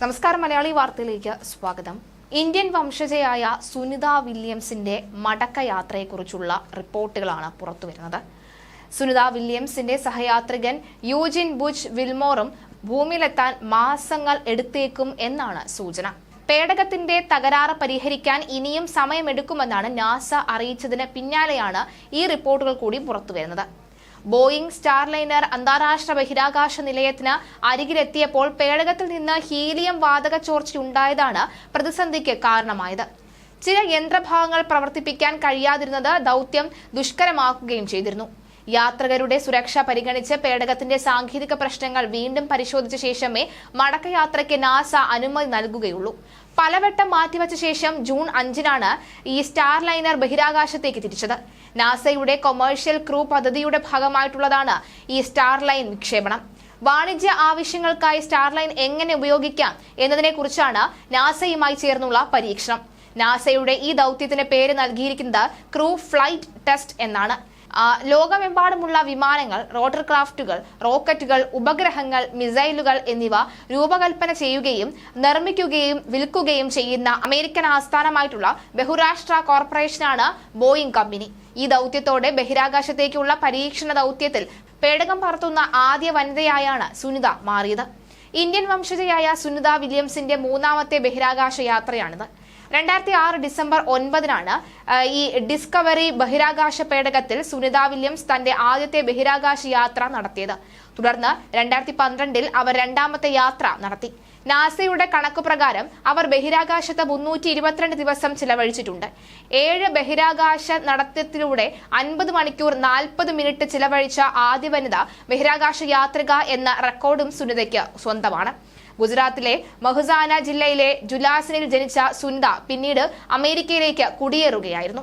നമസ്കാരം, മലയാളി വാർത്തയിലേക്ക് സ്വാഗതം. ഇന്ത്യൻ വംശജയായ സുനിത വില്യംസിന്റെ മടക്കയാത്രയെക്കുറിച്ചുള്ള റിപ്പോർട്ടുകളാണ് പുറത്തുവരുന്നത്. സുനിത വില്യംസിന്റെ സഹയാത്രികൻ യൂജിൻ ബുച്ച് വിൽമോറും ഭൂമിയിലെത്താൻ മാസങ്ങൾ എടുത്തേക്കും എന്നാണ് സൂചന. പേടകത്തിന്റെ തകരാറ് പരിഹരിക്കാൻ ഇനിയും സമയമെടുക്കുമെന്നാണ് നാസ അറിയിച്ചതിന് പിന്നാലെയാണ് ഈ റിപ്പോർട്ടുകൾ കൂടി പുറത്തുവരുന്നത്. ബോയിംഗ് സ്റ്റാർലൈനർ അന്താരാഷ്ട്ര ബഹിരാകാശ നിലയത്തിന് അരികിലെത്തിയപ്പോൾ പേടകത്തിൽ നിന്ന് ഹീലിയം വാതക ചോർച്ചയുണ്ടായതാണ് പ്രതിസന്ധിക്ക് കാരണമായത്. ചില യന്ത്രഭാഗങ്ങൾ പ്രവർത്തിപ്പിക്കാൻ കഴിയാതിരുന്നത് ദൗത്യം ദുഷ്കരമാക്കുകയും ചെയ്തിരുന്നു. യാത്രികരുടെ സുരക്ഷ പരിഗണിച്ച് പേടകത്തിന്റെ സാങ്കേതിക പ്രശ്നങ്ങൾ വീണ്ടും പരിശോധിച്ച ശേഷമേ മടക്കയാത്രയ്ക്ക് നാസ അനുമതി നൽകുകയുള്ളൂ. പലവട്ടം മാറ്റിവെച്ച ശേഷം ജൂൺ 5-നാണ് ഈ സ്റ്റാർലൈനർ ബഹിരാകാശത്തേക്ക് തിരിച്ചത്. നാസയുടെ കൊമേഴ്ഷ്യൽ ക്രൂ പദ്ധതിയുടെ ഭാഗമായിട്ടുള്ളതാണ് ഈ സ്റ്റാർലൈൻ വിക്ഷേപണം. വാണിജ്യ ആവശ്യങ്ങൾക്കായി സ്റ്റാർലൈൻ എങ്ങനെ ഉപയോഗിക്കാം എന്നതിനെക്കുറിച്ചാണ് നാസയുമായി ചേർന്നുള്ള പരീക്ഷണം. നാസയുടെ ഈ ദൗത്യത്തിന് പേര് നൽകിയിരിക്കുന്നത് ക്രൂ ഫ്ലൈറ്റ് ടെസ്റ്റ് എന്നാണ്. ലോകമെമ്പാടുമുള്ള വിമാനങ്ങൾ, റോട്ടർ ക്രാഫ്റ്റുകൾ, റോക്കറ്റുകൾ, ഉപഗ്രഹങ്ങൾ, മിസൈലുകൾ എന്നിവ രൂപകൽപ്പന ചെയ്യുകയും നിർമ്മിക്കുകയും വിൽക്കുകയും ചെയ്യുന്ന അമേരിക്കൻ ആസ്ഥാനമായിട്ടുള്ള ബഹുരാഷ്ട്ര കോർപ്പറേഷനാണ് ബോയിംഗ് കമ്പനി. ഈ ദൗത്യത്തോടെ ബഹിരാകാശത്തേക്കുള്ള പരീക്ഷണ ദൗത്യത്തിൽ പേടകം പറത്തുന്ന ആദ്യ വനിതയായാണ് സുനിത മാറിയത്. ഇന്ത്യൻ വംശജയായ സുനിത വില്യംസിന്റെ മൂന്നാമത്തെ ബഹിരാകാശ യാത്രയാണിത്. 2006 ഡിസംബർ 9-നാണ് ഈ ഡിസ്കവറി ബഹിരാകാശ പേടകത്തിൽ സുനിത വില്യംസ് തന്റെ ആദ്യത്തെ ബഹിരാകാശ യാത്ര നടത്തിയത്. തുടർന്ന് 2012-ൽ അവർ രണ്ടാമത്തെ യാത്ര നടത്തി. നാസയുടെ കണക്കുപ്രകാരം അവർ ബഹിരാകാശത്ത് 322 ദിവസം ചിലവഴിച്ചിട്ടുണ്ട്. 7 ബഹിരാകാശ നടത്തത്തിലൂടെ 50 മണിക്കൂർ 40 മിനിറ്റ് ചിലവഴിച്ച ആദ്യ വനിത ബഹിരാകാശ യാത്രിക എന്ന റെക്കോർഡും സുനിതയ്ക്ക് സ്വന്തമാണ്. ഗുജറാത്തിലെ മഹുസാന ജില്ലയിലെ ജുലാസിനിൽ ജനിച്ച സുനിത പിന്നീട് അമേരിക്കയിലേക്ക് കുടിയേറുകയായിരുന്നു.